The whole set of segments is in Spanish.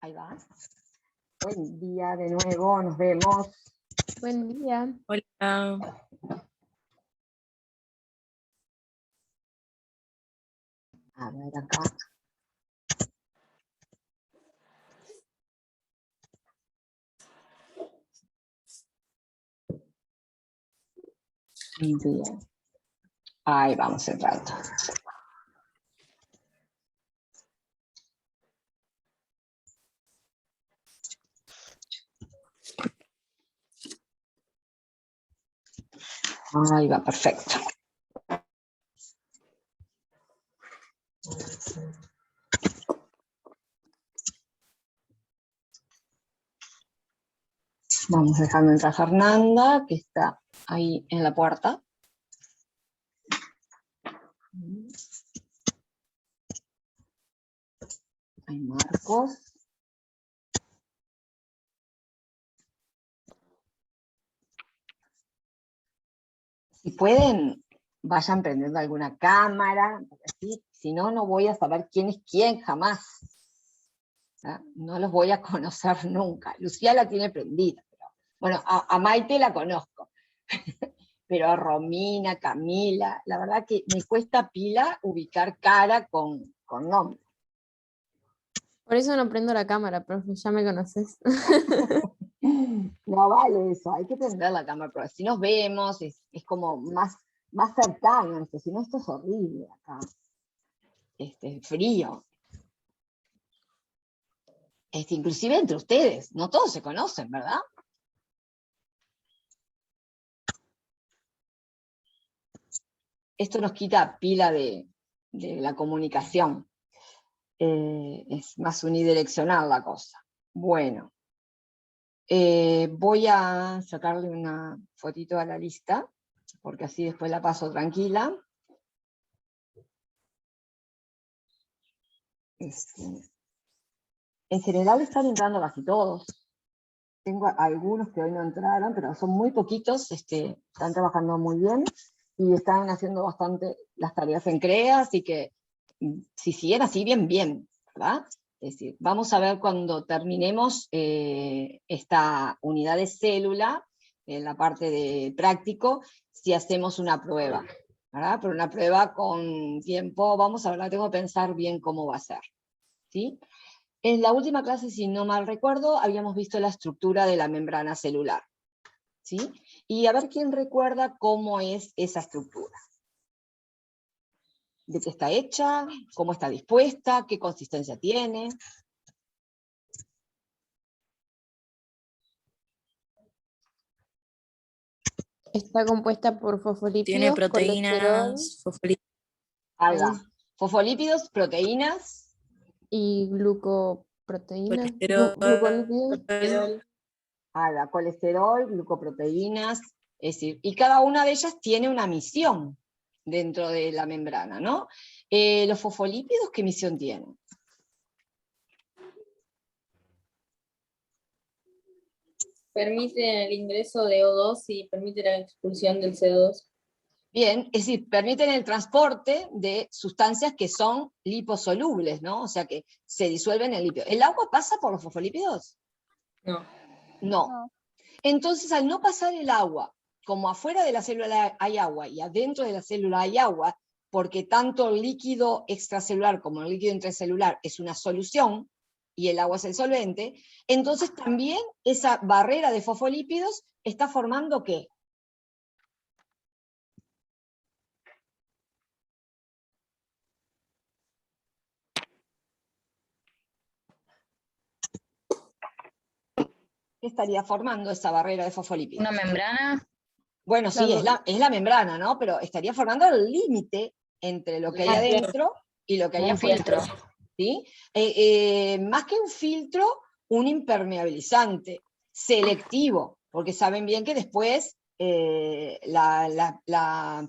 Ahí va. Buen día de nuevo, nos vemos. Buen día. Hola. A ver acá. Bien. Ahí vamos entrando. Ahí va, perfecto. Vamos dejando entrar a Fernanda, que está ahí en la puerta. Hay Marcos. Si pueden, vayan prendiendo alguna cámara, así, si no, no voy a saber quién es quién jamás. ¿Ah? No los voy a conocer nunca. Lucía la tiene prendida. Pero, bueno, a Maite la conozco. Pero a Romina, Camila, la verdad que me cuesta pila ubicar cara con nombre. Por eso no prendo la cámara, profe, ya me conoces. No vale eso, hay que prender la cámara, pero si nos vemos, es como más cercano, si no esto es horrible acá. Frío. Inclusive entre ustedes, no todos se conocen, ¿verdad? Esto nos quita pila de la comunicación. Es más unidireccional la cosa. Bueno. Voy a sacarle una fotito a la lista, porque así después la paso tranquila. En general están entrando casi todos. Tengo algunos que hoy no entraron, pero son muy poquitos, están trabajando muy bien y están haciendo bastante las tareas en CREA, así que si siguen así, bien, ¿verdad? Es decir, vamos a ver cuando terminemos esta unidad de célula, en la parte de práctico, si hacemos una prueba, ¿verdad? Pero una prueba con tiempo, vamos a ver, tengo que pensar bien cómo va a ser, ¿sí? En la última clase, si no mal recuerdo, habíamos visto la estructura de la membrana celular, ¿sí? Y a ver quién recuerda cómo es esa estructura. ¿De qué está hecha? ¿Cómo está dispuesta? ¿Qué consistencia tiene? Está compuesta por fosfolípidos, Tiene colesterol proteínas, fosfolípidos. Ahí va. Fosfolípidos, proteínas. y glucoproteínas. Glucolípidos. Colesterol. Ahí va, colesterol, glucoproteínas. Es decir, y cada una de ellas tiene una misión dentro de la membrana, ¿no? ¿Los fosfolípidos qué misión tienen? Permiten el ingreso de O2 y permite la expulsión del CO2. Bien, es decir, permiten el transporte de sustancias que son liposolubles, ¿no? O sea, que se disuelven en lípidos. ¿El agua pasa por los fosfolípidos? No. No. Entonces, al no pasar el agua, como afuera de la célula hay agua y adentro de la célula hay agua, porque tanto el líquido extracelular como el líquido intracelular es una solución, y el agua es el solvente, entonces también esa barrera de fosfolípidos está formando ¿qué? ¿Qué estaría formando esa barrera de fosfolípidos? ¿Una membrana? Bueno, sí, es la membrana, ¿no? Pero estaría formando el límite entre lo que hay adentro y lo que hay Un afuera. filtro. ¿Sí? Más que un filtro, un impermeabilizante selectivo, porque saben bien que después la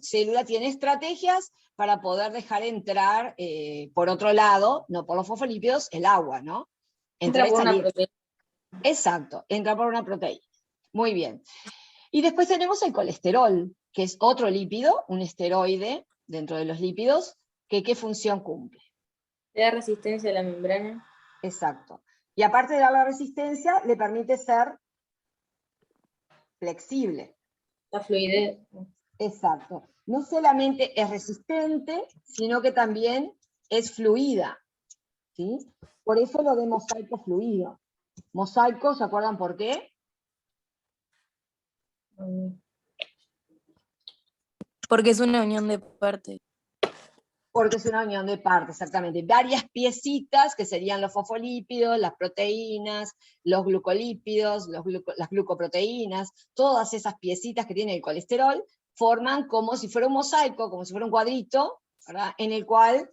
célula tiene estrategias para poder dejar entrar por otro lado, no por los fosfolípidos, el agua, ¿no? Entra por una proteína. Exacto, entra por una proteína. Muy bien. Y después tenemos el colesterol, que es otro lípido, un esteroide dentro de los lípidos, que ¿qué función cumple? ¿Le da resistencia a la membrana? Exacto. Y aparte de dar la resistencia, le permite ser flexible. La fluidez. Exacto. No solamente es resistente, sino que también es fluida, ¿sí? Por eso lo de mosaico fluido. Mosaico, ¿se acuerdan por qué? Porque es una unión de partes. Porque es una unión de partes, exactamente. Varias piecitas, que serían los fosfolípidos, las proteínas, los glucolípidos, las glucoproteínas, todas esas piecitas que tiene el colesterol, forman como si fuera un mosaico, como si fuera un cuadrito, ¿verdad? En el cual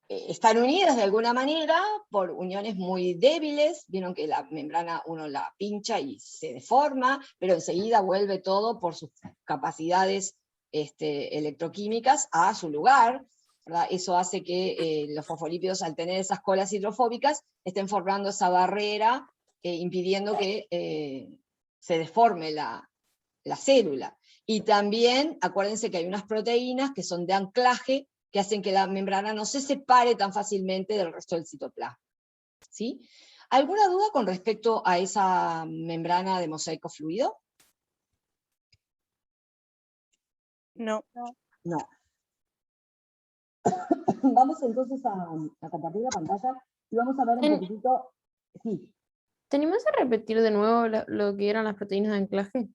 están unidas de alguna manera por uniones muy débiles. Vieron que la membrana uno la pincha y se deforma, pero enseguida vuelve todo por sus capacidades electroquímicas a su lugar, ¿verdad? Eso hace que los fosfolípidos, al tener esas colas hidrofóbicas, estén formando esa barrera, impidiendo que se deforme la célula. Y también, acuérdense que hay unas proteínas que son de anclaje, que hacen que la membrana no se separe tan fácilmente del resto del citoplasma. ¿Sí? ¿Alguna duda con respecto a esa membrana de mosaico fluido? No. No. Vamos entonces a compartir la pantalla y vamos a ver un poquitito. Sí. ¿Tenemos a repetir de nuevo lo que eran las proteínas de anclaje?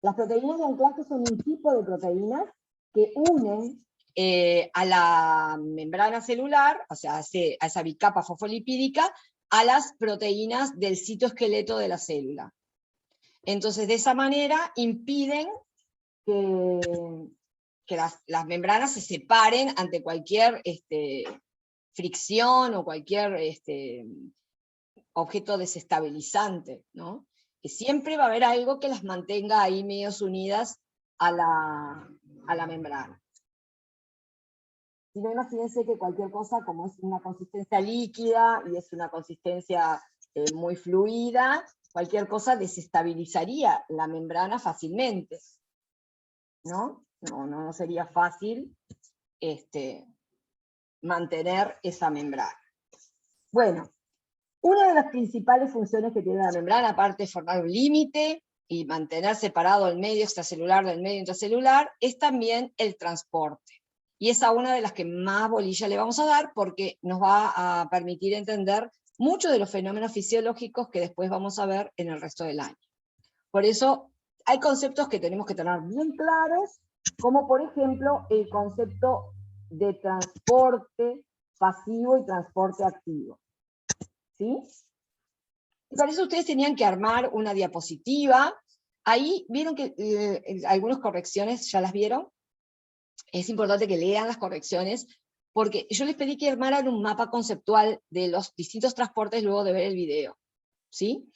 Las proteínas de anclaje son un tipo de proteínas que unen a la membrana celular, o sea, a esa bicapa fosfolipídica, a las proteínas del citoesqueleto de la célula. Entonces, de esa manera, impiden que las membranas se separen ante cualquier fricción o cualquier objeto desestabilizante, ¿no? Que siempre va a haber algo que las mantenga ahí medios unidas a la membrana. Si no, imagínense que cualquier cosa, como es una consistencia líquida y es una consistencia muy fluida, cualquier cosa desestabilizaría la membrana fácilmente, ¿no? No sería fácil mantener esa membrana. Bueno, una de las principales funciones que tiene la membrana, aparte de formar un límite y mantener separado el medio extracelular del medio intracelular, es también el transporte. Y es a una de las que más bolilla le vamos a dar, porque nos va a permitir entender muchos de los fenómenos fisiológicos que después vamos a ver en el resto del año. Por eso hay conceptos que tenemos que tener bien claros, como por ejemplo el concepto de transporte pasivo y transporte activo. ¿Sí? Y para eso ustedes tenían que armar una diapositiva. Ahí vieron que algunas correcciones ya las vieron. Es importante que lean las correcciones, porque yo les pedí que armaran un mapa conceptual de los distintos transportes luego de ver el video. ¿Sí?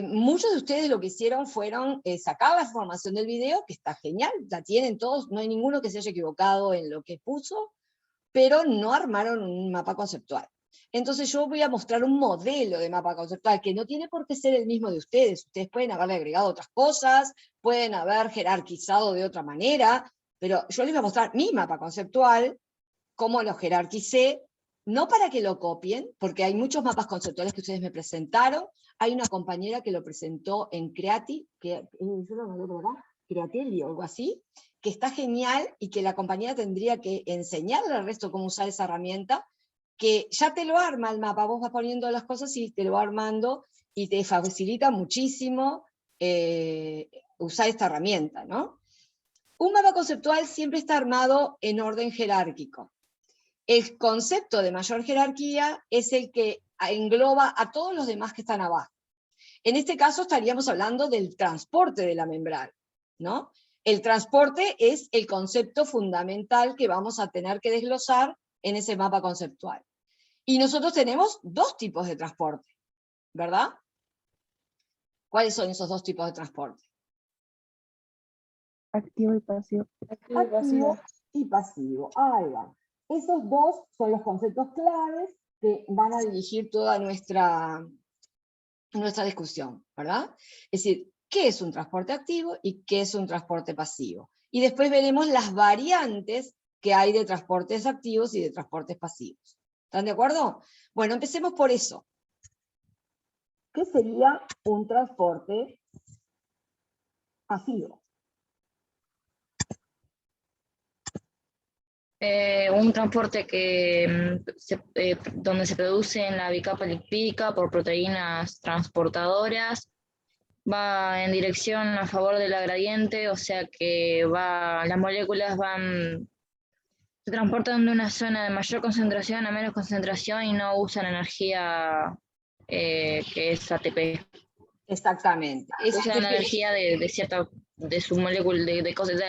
Muchos de ustedes lo que hicieron fueron sacar la información del video, que está genial, la tienen todos, no hay ninguno que se haya equivocado en lo que puso, pero no armaron un mapa conceptual. Entonces yo voy a mostrar un modelo de mapa conceptual que no tiene por qué ser el mismo de ustedes. Ustedes pueden haberle agregado otras cosas, pueden haber jerarquizado de otra manera, pero yo les voy a mostrar mi mapa conceptual, cómo lo jerarquicé, no para que lo copien, porque hay muchos mapas conceptuales que ustedes me presentaron. Hay una compañera que lo presentó en Creati, que yo lo anoté por acá, Createlli o algo así, que está genial y que la compañera tendría que enseñarle al resto cómo usar esa herramienta, que ya te lo arma el mapa, vos vas poniendo las cosas y te lo va armando y te facilita muchísimo usar esta herramienta, ¿no? Un mapa conceptual siempre está armado en orden jerárquico. El concepto de mayor jerarquía es el que engloba a todos los demás que están abajo. En este caso estaríamos hablando del transporte de la membrana, ¿no? El transporte es el concepto fundamental que vamos a tener que desglosar en ese mapa conceptual. Y nosotros tenemos dos tipos de transporte, ¿verdad? ¿Cuáles son esos dos tipos de transporte? Activo y pasivo. Activo y pasivo. Ahí va. Esos dos son los conceptos claves que van a dirigir toda nuestra discusión, ¿verdad? Es decir, ¿qué es un transporte activo y qué es un transporte pasivo? Y después veremos las variantes que hay de transportes activos y de transportes pasivos. ¿Están de acuerdo? Bueno, empecemos por eso. ¿Qué sería un transporte pasivo? Un transporte que donde se produce en la bicapa lipídica por proteínas transportadoras, va en dirección a favor de la gradiente, o sea que las moléculas se transportan de una zona de mayor concentración a menos concentración y no usan energía que es ATP. Exactamente. Usan la energía de su molécula, de cosas,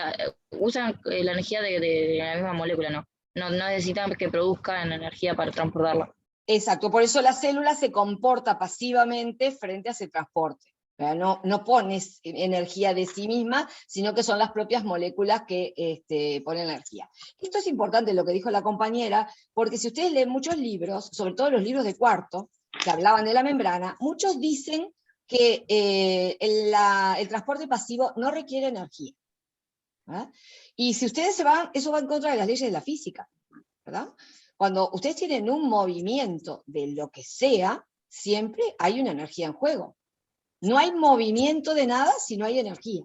usan la energía de la misma molécula, no necesitan que produzcan energía para transportarla. Exacto, por eso la célula se comporta pasivamente frente a ese transporte. No pones energía de sí misma, sino que son las propias moléculas que ponen energía. Esto es importante lo que dijo la compañera, porque si ustedes leen muchos libros, sobre todo los libros de cuarto, que hablaban de la membrana, muchos dicen que el transporte pasivo no requiere energía. ¿Verdad? Y si ustedes se van, eso va en contra de las leyes de la física, ¿verdad? Cuando ustedes tienen un movimiento de lo que sea, siempre hay una energía en juego. No hay movimiento de nada si no hay energía.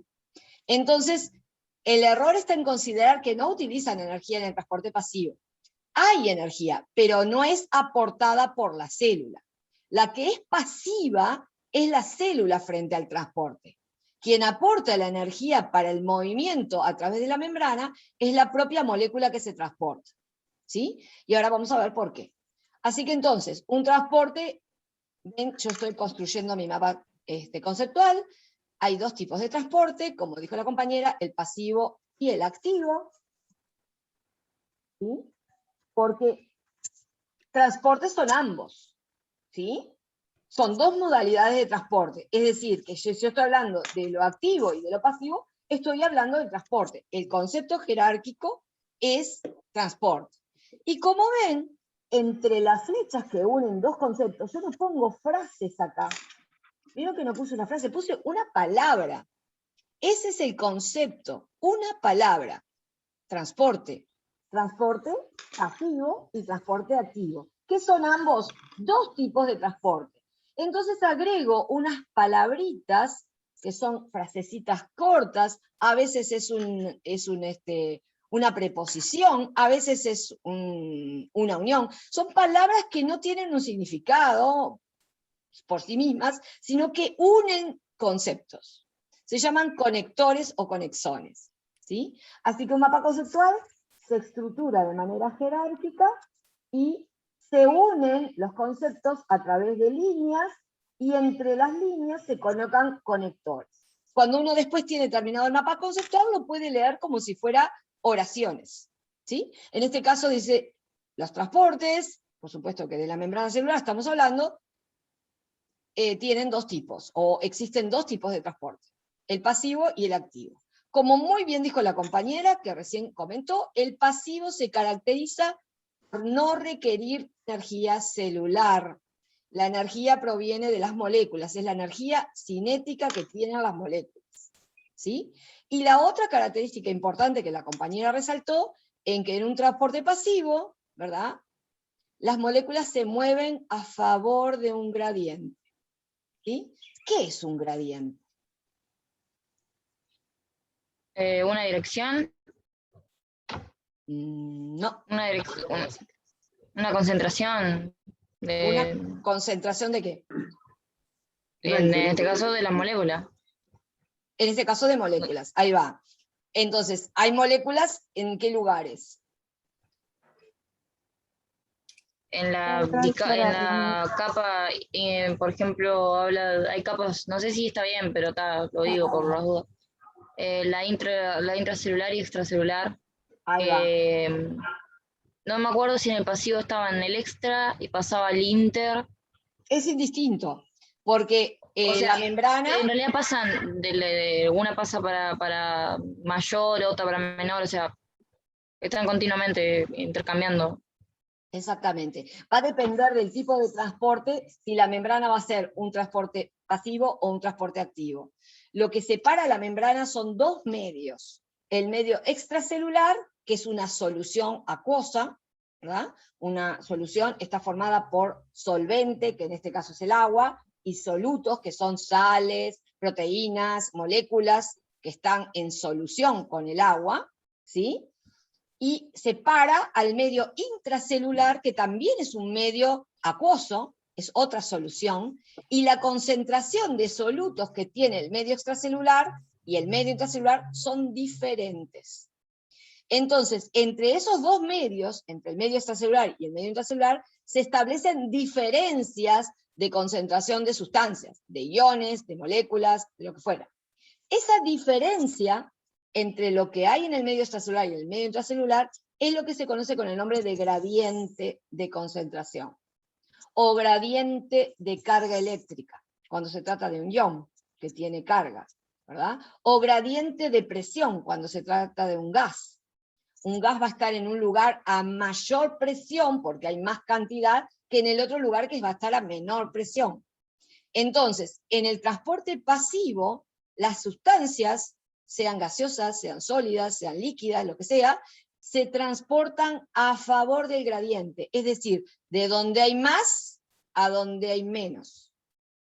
Entonces, el error está en considerar que no utilizan energía en el transporte pasivo. Hay energía, pero no es aportada por la célula. La que es pasiva es la célula frente al transporte. Quien aporta la energía para el movimiento a través de la membrana es la propia molécula que se transporta. ¿Sí? Y ahora vamos a ver por qué. Así que entonces, un transporte, ven, yo estoy construyendo mi mapa conceptual, hay dos tipos de transporte, como dijo la compañera, el pasivo y el activo. ¿Sí? Porque transportes son ambos, ¿sí? Son dos modalidades de transporte, es decir, que si yo estoy hablando de lo activo y de lo pasivo, estoy hablando del transporte. El concepto jerárquico es transporte. Y como ven, entre las flechas que unen dos conceptos, yo no pongo frases acá. Vieron que no puse una frase, puse una palabra. Ese es el concepto, una palabra. Transporte. Transporte pasivo y transporte activo. ¿Qué son ambos? Dos tipos de transporte. Entonces agrego unas palabritas que son frasecitas cortas, a veces es una preposición, a veces es una unión. Son palabras que no tienen un significado por sí mismas, sino que unen conceptos. Se llaman conectores o conexones. ¿Sí? Así que un mapa conceptual se estructura de manera jerárquica y se unen los conceptos a través de líneas y entre las líneas se colocan conectores. Cuando uno después tiene terminado el mapa conceptual, lo puede leer como si fuera oraciones. ¿Sí? En este caso dice, los transportes, por supuesto que de la membrana celular estamos hablando, tienen dos tipos, o existen dos tipos de transporte, el pasivo y el activo. Como muy bien dijo la compañera que recién comentó, el pasivo se caracteriza por no requerir energía celular. La energía proviene de las moléculas, es la energía cinética que tienen las moléculas. ¿Sí? Y la otra característica importante que la compañera resaltó, en que en un transporte pasivo, ¿verdad?, las moléculas se mueven a favor de un gradiente. ¿Sí? ¿Qué es un gradiente? Una dirección. No. Una concentración. ¿Una concentración de qué? En este caso de la molécula. En este caso de moléculas, ahí va. Entonces, ¿hay moléculas en qué lugares? En la capa, por ejemplo, hay capas, no sé si está bien, pero lo digo por las dudas. La intracelular y extracelular. Ahí va. No me acuerdo si en el pasivo estaba en el extra y pasaba al inter. Es indistinto, porque O sea, la membrana... En realidad pasan, una pasa para mayor, otra para menor, o sea, están continuamente intercambiando. Exactamente. Va a depender del tipo de transporte, si la membrana va a ser un transporte pasivo o un transporte activo. Lo que separa la membrana son dos medios. El medio extracelular, que es una solución acuosa, ¿verdad? Una solución está formada por solvente, que en este caso es el agua, y solutos, que son sales, proteínas, moléculas que están en solución con el agua, ¿sí? Y separa al medio intracelular, que también es un medio acuoso, es otra solución, y la concentración de solutos que tiene el medio extracelular y el medio intracelular son diferentes. Entonces, entre esos dos medios, entre el medio extracelular y el medio intracelular, se establecen diferencias de concentración de sustancias, de iones, de moléculas, de lo que fuera. Esa diferencia entre lo que hay en el medio extracelular y el medio intracelular es lo que se conoce con el nombre de gradiente de concentración, o gradiente de carga eléctrica, cuando se trata de un ion que tiene carga, ¿verdad? O gradiente de presión, cuando se trata de un gas. Un gas va a estar en un lugar a mayor presión, porque hay más cantidad, que en el otro lugar que va a estar a menor presión. Entonces, en el transporte pasivo, las sustancias, sean gaseosas, sean sólidas, sean líquidas, lo que sea, se transportan a favor del gradiente, es decir, de donde hay más a donde hay menos,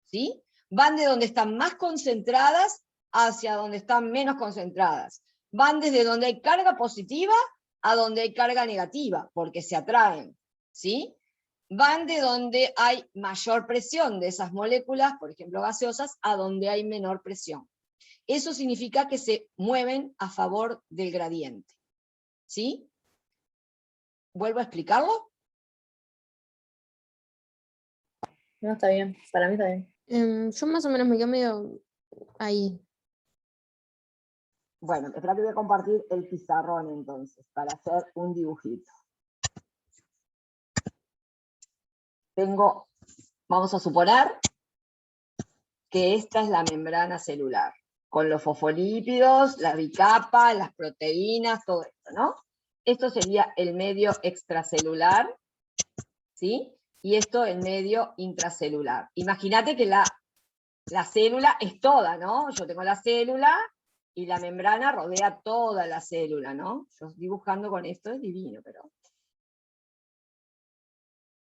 ¿sí? Van de donde están más concentradas hacia donde están menos concentradas. Van desde donde hay carga positiva a donde hay carga negativa, porque se atraen, ¿sí? Van de donde hay mayor presión de esas moléculas, por ejemplo gaseosas, a donde hay menor presión. Eso significa que se mueven a favor del gradiente, ¿sí? ¿Vuelvo a explicarlo? No, está bien, para mí está bien. Yo más o menos me quedo medio ahí. Bueno, espera que voy a compartir el pizarrón entonces, para hacer un dibujito. Vamos a suponer que esta es la membrana celular, con los fosfolípidos, la bicapa, las proteínas, todo esto, ¿no? Esto sería el medio extracelular, ¿sí? Y esto el medio intracelular. Imagínate que la célula es toda, ¿no? Yo tengo la célula y la membrana rodea toda la célula, ¿no? Yo dibujando con esto es divino, pero...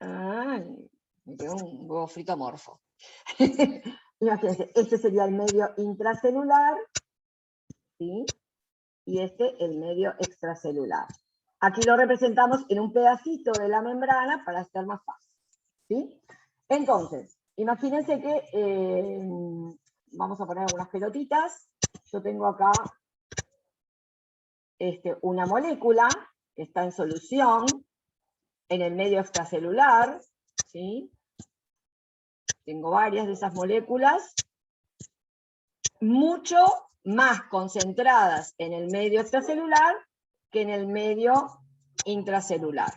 Ay, me quedó un huevo frito amorfo. Imagínense, este sería el medio intracelular, ¿sí? Y este el medio extracelular. Aquí lo representamos en un pedacito de la membrana para hacer más fácil, ¿sí? Entonces, imagínense que vamos a poner algunas pelotitas. Yo tengo acá una molécula que está en solución en el medio extracelular, ¿sí? Tengo varias de esas moléculas, mucho más concentradas en el medio extracelular que en el medio intracelular,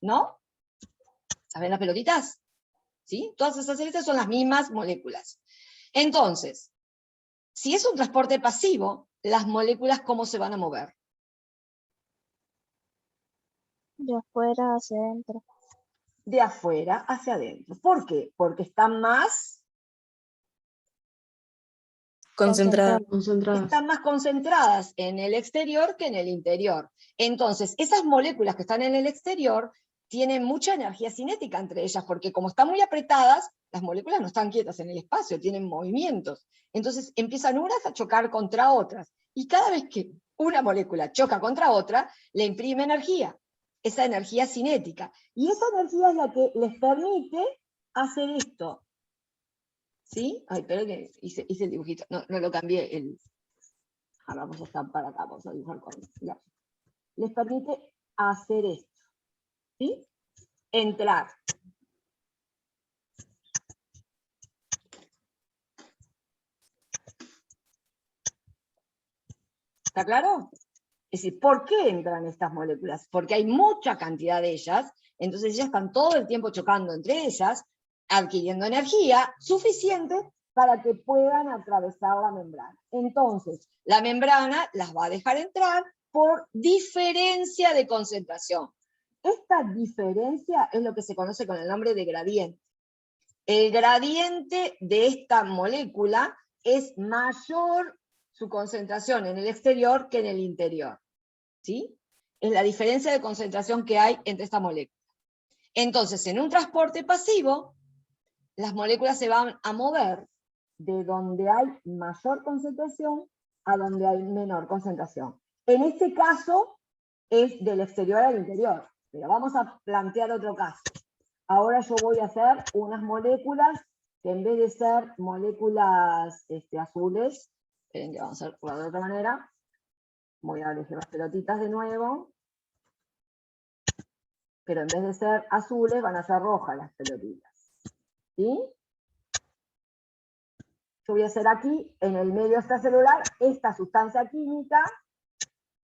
¿no? ¿Saben las pelotitas? ¿Sí? Todas esas pelotitas son las mismas moléculas. Entonces, si es un transporte pasivo, las moléculas, ¿cómo se van a mover? De afuera hacia adentro. De afuera hacia adentro. ¿Por qué? Porque están más Concentrada. están más concentradas en el exterior que en el interior. Entonces, esas moléculas que están en el exterior tienen mucha energía cinética entre ellas, porque como están muy apretadas, las moléculas no están quietas en el espacio, tienen movimientos. Entonces empiezan unas a chocar contra otras. Y cada vez que una molécula choca contra otra, le imprime energía, esa energía cinética. Y esa energía es la que les permite hacer esto. ¿Sí? Ay, pero que hice el dibujito. No lo cambié. Ahora vamos a estar para acá, vamos a dibujar con ya. Les permite hacer esto. ¿Sí? Entrar. ¿Está claro? Es decir, ¿por qué entran estas moléculas? Porque hay mucha cantidad de ellas, entonces ellas están todo el tiempo chocando entre ellas, adquiriendo energía suficiente para que puedan atravesar la membrana. Entonces, la membrana las va a dejar entrar por diferencia de concentración. Esta diferencia es lo que se conoce con el nombre de gradiente. El gradiente de esta molécula es mayor su concentración en el exterior que en el interior, ¿sí? es la diferencia de concentración que hay entre estas moléculas. Entonces, en un transporte pasivo, las moléculas se van a mover de donde hay mayor concentración a donde hay menor concentración. En este caso, es del exterior al interior, pero vamos a plantear otro caso. Ahora yo voy a hacer unas moléculas que en vez de ser moléculas azules, esperen que vamos a hacerlo de otra manera, voy a elegir las pelotitas de nuevo, pero en vez de ser azules van a ser rojas las pelotitas. ¿Sí? Yo voy a hacer aquí, en el medio extracelular, esta sustancia química,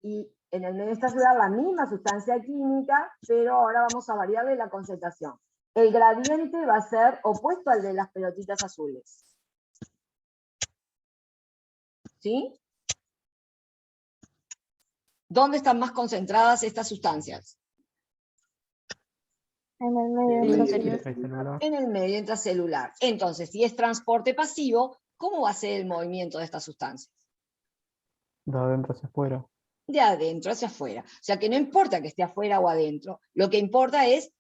y en el medio extracelular la misma sustancia química, pero ahora vamos a variarle la concentración. El gradiente va a ser opuesto al de las pelotitas azules. ¿Sí? ¿Dónde están más concentradas estas sustancias? En el medio Interior. En el medio intracelular. Entonces, si es transporte pasivo, ¿cómo va a ser el movimiento de estas sustancias? De adentro hacia afuera. De adentro hacia afuera. O sea que no importa que esté afuera o adentro, lo que importa es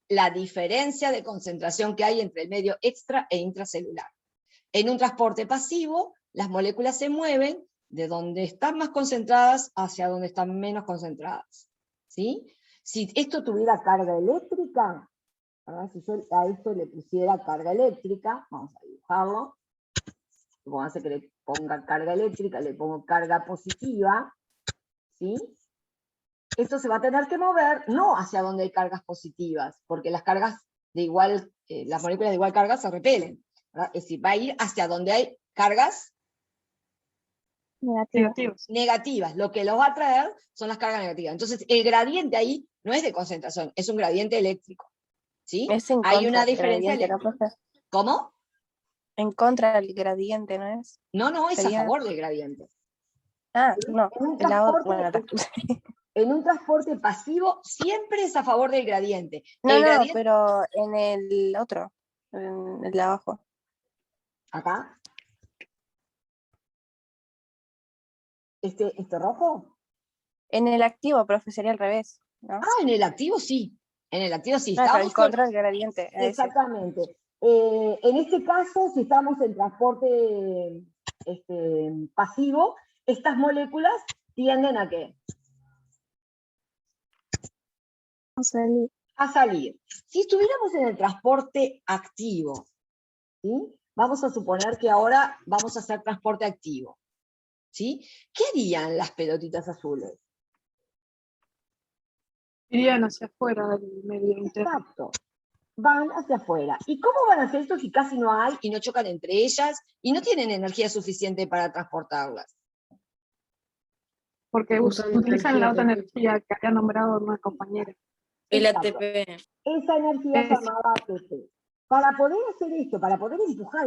la diferencia de concentración que hay entre el medio extra e intracelular. En un transporte pasivo, las moléculas se mueven de donde están más concentradas hacia donde están menos concentradas. ¿Sí? Si esto tuviera carga eléctrica, ¿verdad? Si yo a esto le pusiera carga eléctrica, vamos a dibujarlo, vamos a hacer que le ponga carga eléctrica, le pongo carga positiva, ¿sí? Esto se va a tener que mover no hacia donde hay cargas positivas, porque las cargas de igual, las moléculas de igual carga se repelen, ¿verdad? Es decir, va a ir hacia donde hay cargas negativas. Lo que los va a traer son las cargas negativas. Entonces, el gradiente ahí no es de concentración, es un gradiente eléctrico. ¿Sí? Es en Hay contra una del diferencia gradiente, ¿no, eléctrica. profe? ¿Cómo? En contra del gradiente, ¿no es? No, es a Sería- favor del gradiente. Ah, no. En un La otra, transporte, en un transporte pasivo siempre es a favor del gradiente. No, El no, gradiente, pero en el otro, en el de abajo. acá. ¿Este rojo? En el activo, profe, sería al revés, ¿no? Ah, en el activo sí. En el activo sí. Claro, en Estamos con- contra del gradiente. a ese. Exactamente. En este caso, si estamos en transporte pasivo, estas moléculas tienden a ¿qué? A salir. Si estuviéramos en el transporte activo, ¿sí? Vamos a suponer que ahora vamos a hacer transporte activo, ¿sí? ¿Qué harían las pelotitas azules? Irían hacia afuera del medio interno. Exacto. Van hacia afuera. ¿Y cómo van a hacer esto si casi no hay y no chocan entre ellas y no tienen energía suficiente para transportarlas? Porque Usando utilizan la energía otra ATP. energía que había nombrado una compañera. El Exacto. ATP. Esa energía Es- llamada ATP. Para poder hacer esto, para poder empujar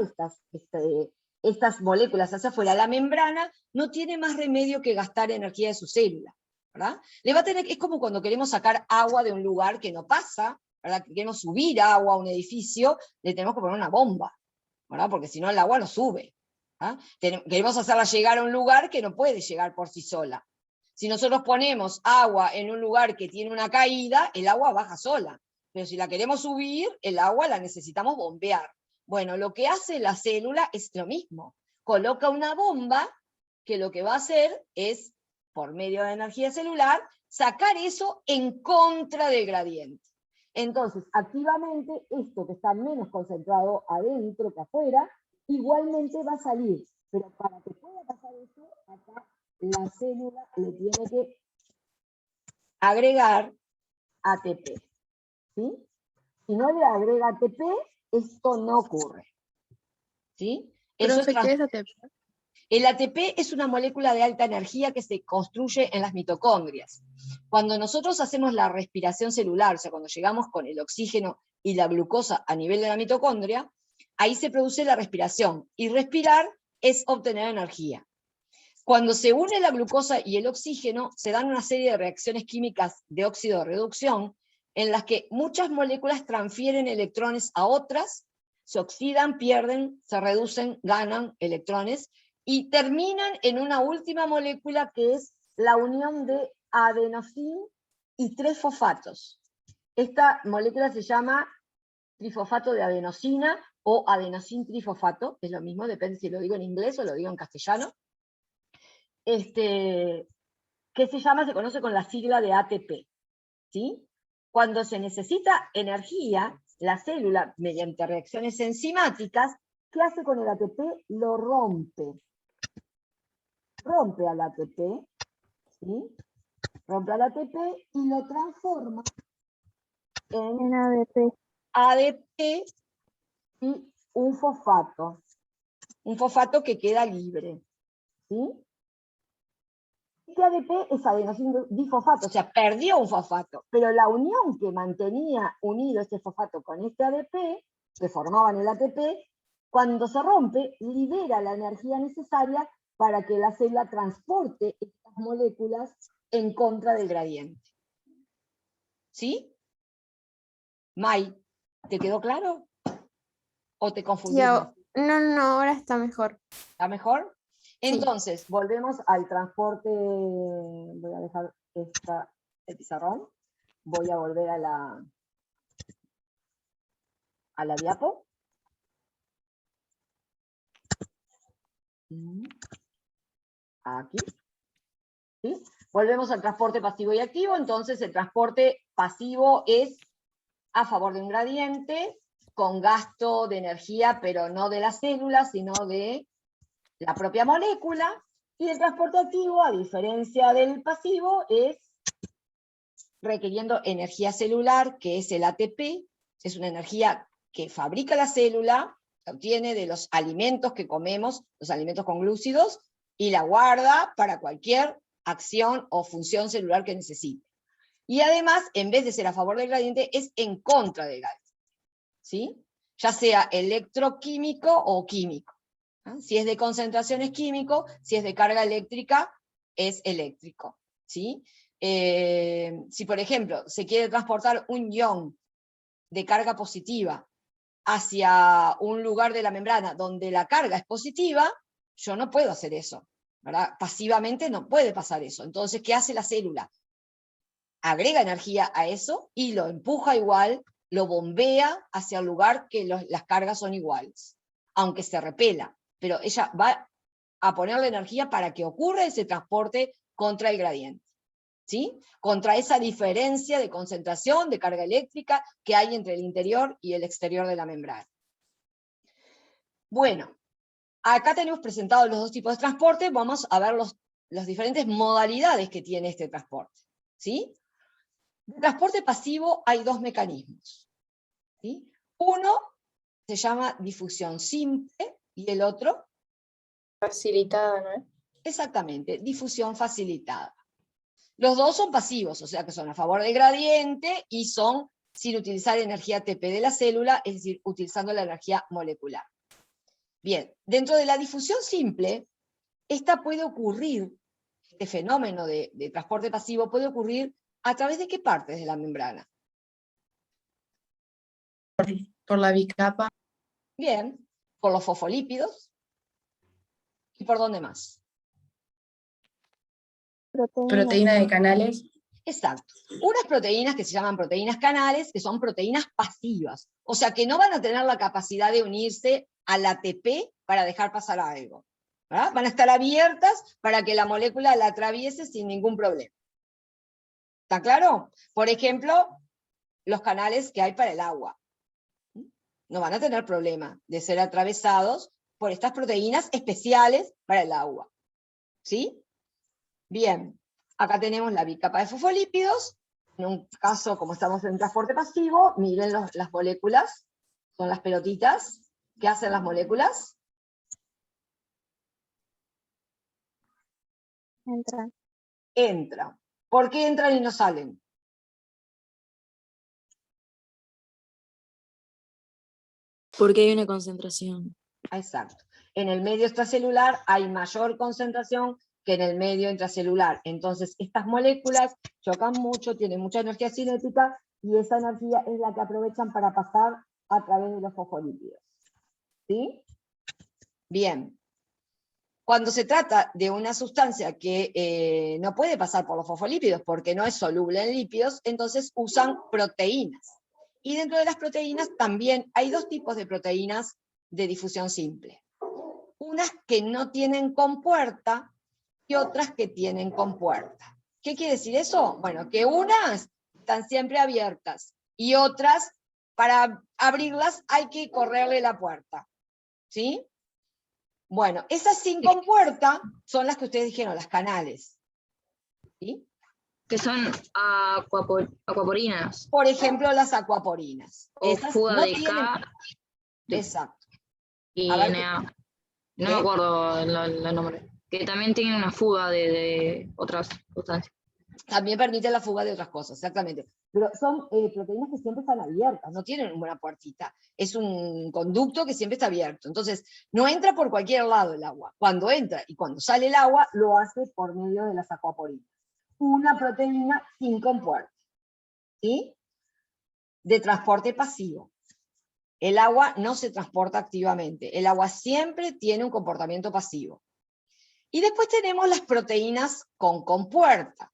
estas moléculas hacia afuera, la membrana no tiene más remedio que gastar energía de su célula, ¿verdad? Es como cuando queremos sacar agua de un lugar que no pasa, ¿verdad? Que queremos subir agua a un edificio, le tenemos que poner una bomba, ¿verdad? Porque si no el agua no sube. ¿Ah? Queremos hacerla llegar a un lugar que no puede llegar por sí sola. Si nosotros ponemos agua en un lugar que tiene una caída, el agua baja sola. Pero si la queremos subir, el agua la necesitamos bombear. Bueno, lo que hace la célula es lo mismo. Coloca una bomba que lo que va a hacer es, por medio de energía celular, sacar eso en contra del gradiente. Entonces, activamente, esto que está menos concentrado adentro que afuera, igualmente va a salir. Pero para que pueda pasar eso, acá la célula le tiene que agregar ATP. ¿Sí? Si no le agrega ATP, esto no ocurre. ¿Sí? Eso Profe, es ¿qué es ATP? El ATP es una molécula de alta energía que se construye en las mitocondrias. Cuando nosotros hacemos la respiración celular, o sea, cuando llegamos con el oxígeno y la glucosa a nivel de la mitocondria, ahí se produce la respiración. Y respirar es obtener energía. Cuando se une la glucosa y el oxígeno, se dan una serie de reacciones químicas de óxido de reducción, en las que muchas moléculas transfieren electrones a otras, se oxidan, pierden, se reducen, ganan electrones, y terminan en una última molécula que es la unión de adenosín y 3 fosfatos. Esta molécula se llama trifosfato de adenosina o adenosín trifosfato, es lo mismo, depende si lo digo en inglés o lo digo en castellano. Que se conoce con la sigla de ATP. ¿Sí? Cuando se necesita energía, la célula, mediante reacciones enzimáticas, ¿qué hace con el ATP? Lo rompe. Rompe al ATP, ¿sí? Rompe al ATP y lo transforma en ADP y un fosfato que queda libre, ¿sí? Este ADP es adenosín difosfato, o sea, perdió un fosfato, pero la unión que mantenía unido este fosfato con este ADP, que formaban el ATP, cuando se rompe, libera la energía necesaria para que la célula transporte estas moléculas en contra del gradiente. ¿Sí? Mai, ¿te quedó claro? ¿O te confundí? No, ahora está mejor. ¿Está mejor? Sí. Entonces, volvemos al transporte. Voy a dejar el pizarrón. Voy a volver a la diapo. Aquí. ¿Sí? Volvemos al transporte pasivo y activo. Entonces, el transporte pasivo es a favor de un gradiente, con gasto de energía, pero no de la célula, sino de la propia molécula. Y el transporte activo, a diferencia del pasivo, es requiriendo energía celular, que es el ATP, es una energía que fabrica la célula, la obtiene de los alimentos que comemos, los alimentos con glúcidos, y la guarda para cualquier acción o función celular que necesite. Y además, en vez de ser a favor del gradiente, es en contra del gradiente, ¿sí? Ya sea electroquímico o químico. ¿No? Si es de concentración es químico, si es de carga eléctrica es eléctrico, ¿sí? Si por ejemplo se quiere transportar un ion de carga positiva hacia un lugar de la membrana donde la carga es positiva, yo no puedo hacer eso, ¿verdad? Pasivamente no puede pasar eso. Entonces, ¿qué hace la célula? Agrega energía a eso y lo empuja igual, lo bombea hacia el lugar que las cargas son iguales, aunque se repela. Pero ella va a ponerle energía para que ocurra ese transporte contra el gradiente, ¿sí? Contra esa diferencia de concentración, de carga eléctrica que hay entre el interior y el exterior de la membrana. Bueno, acá tenemos presentados los dos tipos de transporte, vamos a ver las diferentes modalidades que tiene este transporte, ¿sí? De transporte pasivo hay dos mecanismos, ¿sí? Uno se llama difusión simple y el otro Facilitada, ¿no? exactamente, difusión facilitada. Los dos son pasivos, o sea que son a favor del gradiente y son sin utilizar energía ATP de la célula, es decir, utilizando la energía molecular. Bien, dentro de la difusión simple, esta puede ocurrir, este fenómeno de transporte pasivo puede ocurrir a través de qué partes de la membrana. Por la bicapa. Bien, por los fosfolípidos. ¿Y por dónde más? Proteína de canales. Exacto. Unas proteínas que se llaman proteínas canales, que son proteínas pasivas, o sea que no van a tener la capacidad de unirse al ATP para dejar pasar algo, ¿verdad? Van a estar abiertas para que la molécula la atraviese sin ningún problema. ¿Está claro? Por ejemplo, los canales que hay para el agua. No van a tener problema de ser atravesados por estas proteínas especiales para el agua. ¿Sí? Bien, acá tenemos la bicapa de fosfolípidos. En un caso, como estamos en transporte pasivo, miren las moléculas, son las pelotitas. ¿Qué hacen las moléculas? Entran. Entran. ¿Por qué entran y no salen? Porque hay una concentración. Exacto. En el medio extracelular hay mayor concentración que en el medio intracelular. Entonces, estas moléculas chocan mucho, tienen mucha energía cinética, y esa energía es la que aprovechan para pasar a través de los fosfolípidos. ¿Sí? Bien. Cuando se trata de una sustancia que no puede pasar por los fosfolípidos porque no es soluble en lípidos, entonces usan proteínas. Y dentro de las proteínas también hay dos tipos de proteínas de difusión simple. Unas que no tienen compuerta y otras que tienen compuerta. ¿Qué quiere decir eso? Bueno, que unas están siempre abiertas y otras, para abrirlas hay que correrle la puerta. ¿Sí? Bueno, esas sin compuerta son las que ustedes dijeron, las canales. ¿Sí? Que son aquaporinas. Por ejemplo, las acuaporinas. O Esas fuga no de tienen... K Exacto. y A ver, NA. No ¿qué? me acuerdo el nombre. Que también tienen una fuga de otras sustancias. También permite la fuga de otras cosas, exactamente. Pero son proteínas que siempre están abiertas, no tienen una puertita. Es un conducto que siempre está abierto. Entonces, no entra por cualquier lado el agua. Cuando entra y cuando sale el agua, lo hace por medio de las acuaporinas. Una proteína sin compuerta. ¿Sí? De transporte pasivo. El agua no se transporta activamente. El agua siempre tiene un comportamiento pasivo. Y después tenemos las proteínas con compuerta,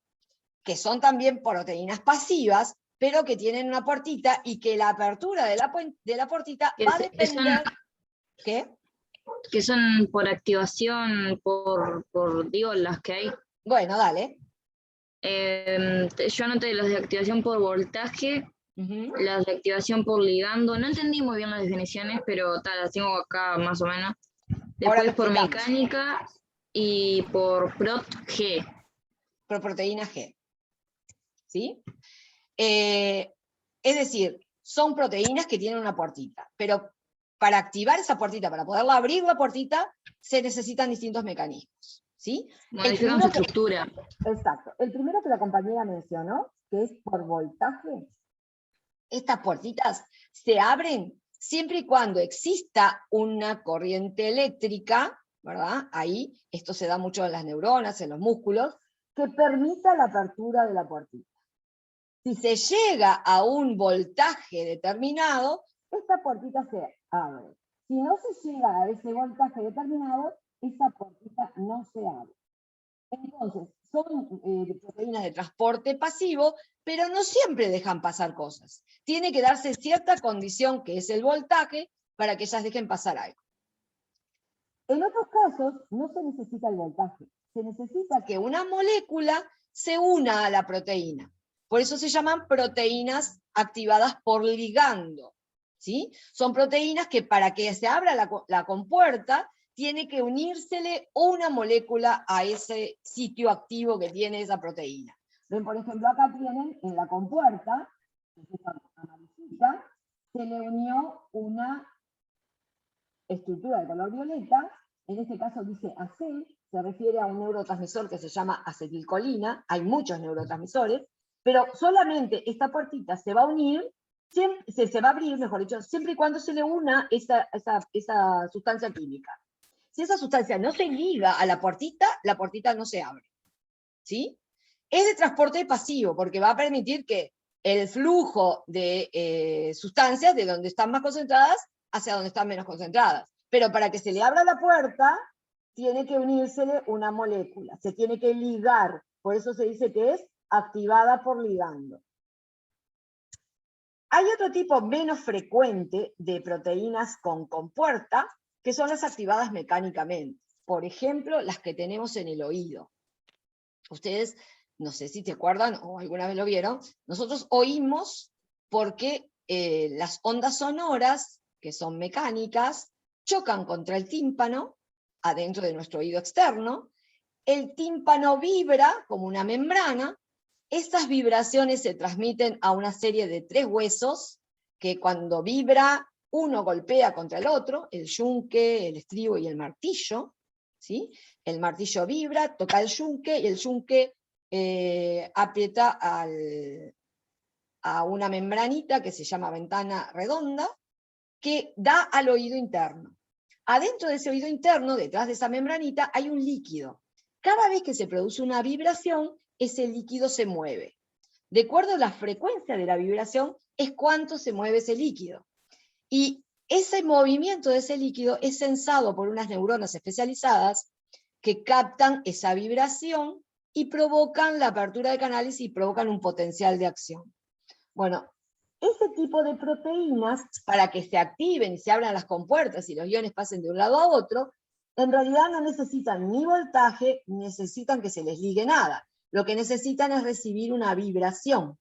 que son también proteínas pasivas, pero que tienen una puertita y que la apertura de la puertita va a depender... ¿Qué? Que son por activación, digo, las que hay. Bueno, dale. Yo anoté las de activación por voltaje, las de activación por ligando. No entendí muy bien las definiciones, pero las tengo acá más o menos. Después por mecánica y por prot G. Por proteína G. ¿Sí? Es decir, son proteínas que tienen una puertita, pero para activar esa puertita, para poderla abrir la puertita, se necesitan distintos mecanismos. ¿Sí? Modifican su estructura. Exacto. El primero que la compañera mencionó, que es por voltaje, estas puertitas se abren siempre y cuando exista una corriente eléctrica, ¿verdad? Ahí, esto se da mucho en las neuronas, en los músculos, que permita la apertura de la puertita. Si se llega a un voltaje determinado, esta puertita se abre. Si no se llega a ese voltaje determinado, esa puertita no se abre. Entonces, son proteínas de transporte pasivo, pero no siempre dejan pasar cosas. Tiene que darse cierta condición, que es el voltaje, para que ellas dejen pasar algo. En otros casos, no se necesita el voltaje. Se necesita que una molécula se una a la proteína. Por eso se llaman proteínas activadas por ligando. ¿Sí? Son proteínas que para que se abra la compuerta, tiene que unírsele una molécula a ese sitio activo que tiene esa proteína. Ven, por ejemplo, acá tienen en la compuerta, que es esta amarillita, se le unió una estructura de color violeta, en este caso dice acel, se refiere a un neurotransmisor que se llama acetilcolina, hay muchos neurotransmisores, pero solamente esta puertita se va a unir, se va a abrir, mejor dicho, siempre y cuando se le una esa sustancia química. Si esa sustancia no se liga a la puertita no se abre. ¿Sí? Es de transporte pasivo, porque va a permitir que el flujo de sustancias, de donde están más concentradas, hacia donde están menos concentradas. Pero para que se le abra la puerta, tiene que unírsele una molécula, se tiene que ligar, por eso se dice que es activada por ligando. Hay otro tipo menos frecuente de proteínas con compuerta, que son las activadas mecánicamente. Por ejemplo, las que tenemos en el oído. Ustedes, no sé si te acuerdan o alguna vez lo vieron, nosotros oímos porque las ondas sonoras, que son mecánicas, chocan contra el tímpano, adentro de nuestro oído externo, el tímpano vibra como una membrana, estas vibraciones se transmiten a una serie de 3 huesos, que cuando vibra, uno golpea contra el otro, el yunque, el estribo y el martillo, ¿sí? El martillo vibra, toca el yunque, y el yunque aprieta a una membranita que se llama ventana redonda, que da al oído interno. Adentro de ese oído interno, detrás de esa membranita, hay un líquido. Cada vez que se produce una vibración, ese líquido se mueve. De acuerdo a la frecuencia de la vibración, es cuánto se mueve ese líquido. Y ese movimiento de ese líquido es sensado por unas neuronas especializadas que captan esa vibración y provocan la apertura de canales y provocan un potencial de acción. Bueno, ese tipo de proteínas, para que se activen y se abran las compuertas y los iones pasen de un lado a otro, en realidad no necesitan ni voltaje, ni necesitan que se les ligue nada. Lo que necesitan es recibir una vibración,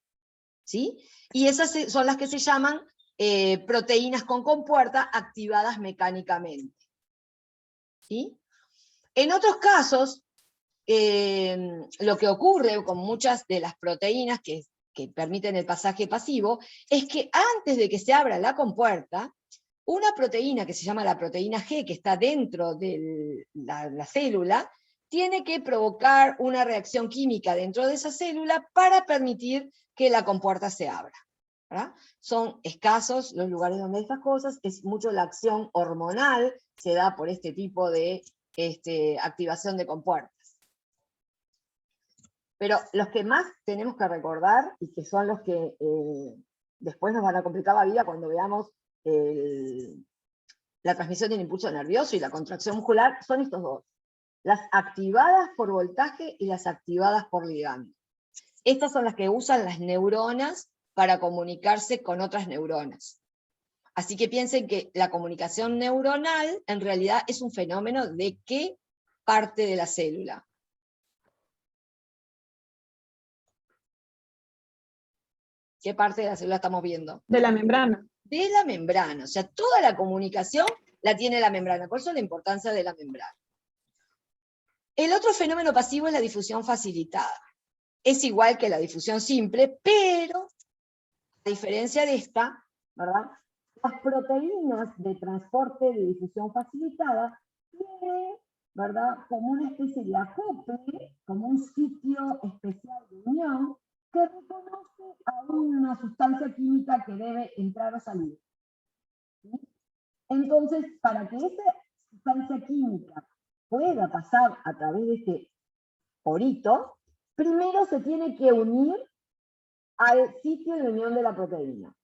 ¿sí? Y esas son las que se llaman proteínas con compuerta activadas mecánicamente, ¿sí? En otros casos, lo que ocurre con muchas de las proteínas que permiten el pasaje pasivo, es que antes de que se abra la compuerta, una proteína que se llama la proteína G, que está dentro de la célula, tiene que provocar una reacción química dentro de esa célula para permitir que la compuerta se abra, ¿verdad? Son escasos los lugares donde estas cosas, es mucho la acción hormonal, se da por este tipo de activación de compuertas. Pero los que más tenemos que recordar, y que son los que después nos van a complicar la vida cuando veamos la transmisión del impulso nervioso y la contracción muscular, son estos dos. Las activadas por voltaje y las activadas por ligando. Estas son las que usan las neuronas para comunicarse con otras neuronas. Así que piensen que la comunicación neuronal en realidad es un fenómeno de qué parte de la célula. ¿Qué parte de la célula estamos viendo? De la membrana. De la membrana, o sea, toda la comunicación la tiene la membrana, por eso la importancia de la membrana. El otro fenómeno pasivo es la difusión facilitada. Es igual que la difusión simple, pero, a diferencia de esta, ¿verdad? Las proteínas de transporte de difusión facilitada tienen, ¿verdad?, como una especie de acople, como un sitio especial de unión, que reconoce a una sustancia química que debe entrar o salir. ¿Sí? Entonces, para que esa sustancia química pueda pasar a través de este porito, primero se tiene que unir al sitio de unión de la proteína.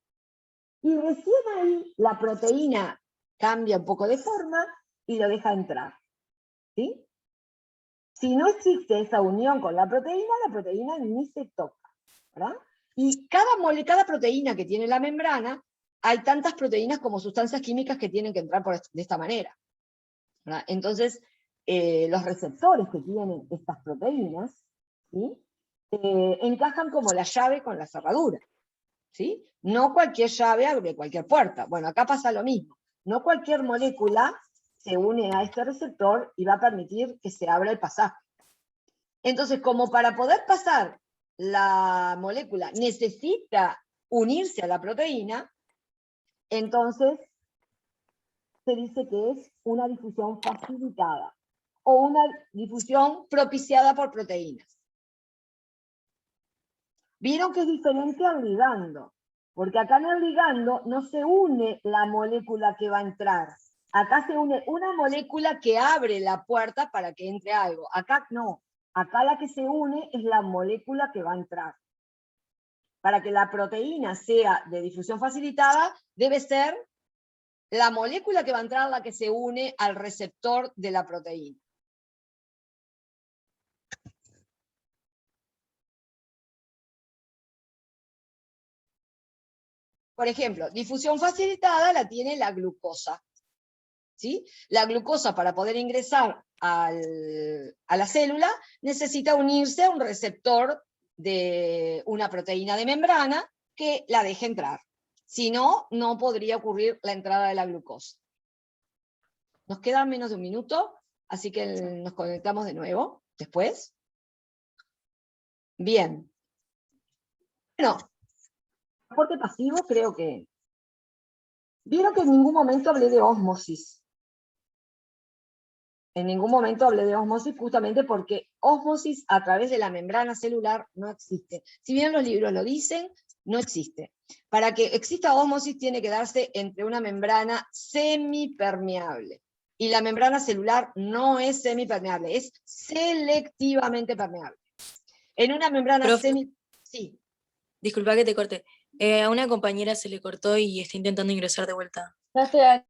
Y recién ahí la proteína cambia un poco de forma y lo deja entrar. ¿Sí? Si no existe esa unión con la proteína ni se toca, ¿verdad? Y cada proteína que tiene la membrana, hay tantas proteínas como sustancias químicas que tienen que entrar de esta manera, ¿verdad? Entonces, los receptores que tienen estas proteínas, ¿sí?, encajan como la llave con la cerradura, ¿sí? No cualquier llave abre cualquier puerta. Bueno, acá pasa lo mismo. No cualquier molécula se une a este receptor y va a permitir que se abra el pasaje. Entonces, como para poder pasar la molécula necesita unirse a la proteína, entonces se dice que es una difusión facilitada o una difusión propiciada por proteínas. Vieron que es diferente al ligando, porque acá en el ligando no se une la molécula que va a entrar. Acá se une una molécula que abre la puerta para que entre algo. Acá no. Acá la que se une es la molécula que va a entrar. Para que la proteína sea de difusión facilitada, debe ser la molécula que va a entrar la que se une al receptor de la proteína. Por ejemplo, difusión facilitada la tiene la glucosa. ¿Sí? La glucosa, para poder ingresar a la célula, necesita unirse a un receptor de una proteína de membrana que la deje entrar. Si no, no podría ocurrir la entrada de la glucosa. Nos queda menos de un minuto, así que nos conectamos de nuevo después. Bien. Bueno, transporte pasivo creo que... Vieron que en ningún momento hablé de ósmosis. En ningún momento hablé de ósmosis justamente porque ósmosis a través de la membrana celular no existe. Si bien los libros lo dicen, no existe. Para que exista ósmosis tiene que darse entre una membrana semipermeable. Y la membrana celular no es semipermeable, es selectivamente permeable. En una membrana Sí. Disculpa que te corte. A una compañera se le cortó y está intentando ingresar de vuelta. Ya estoy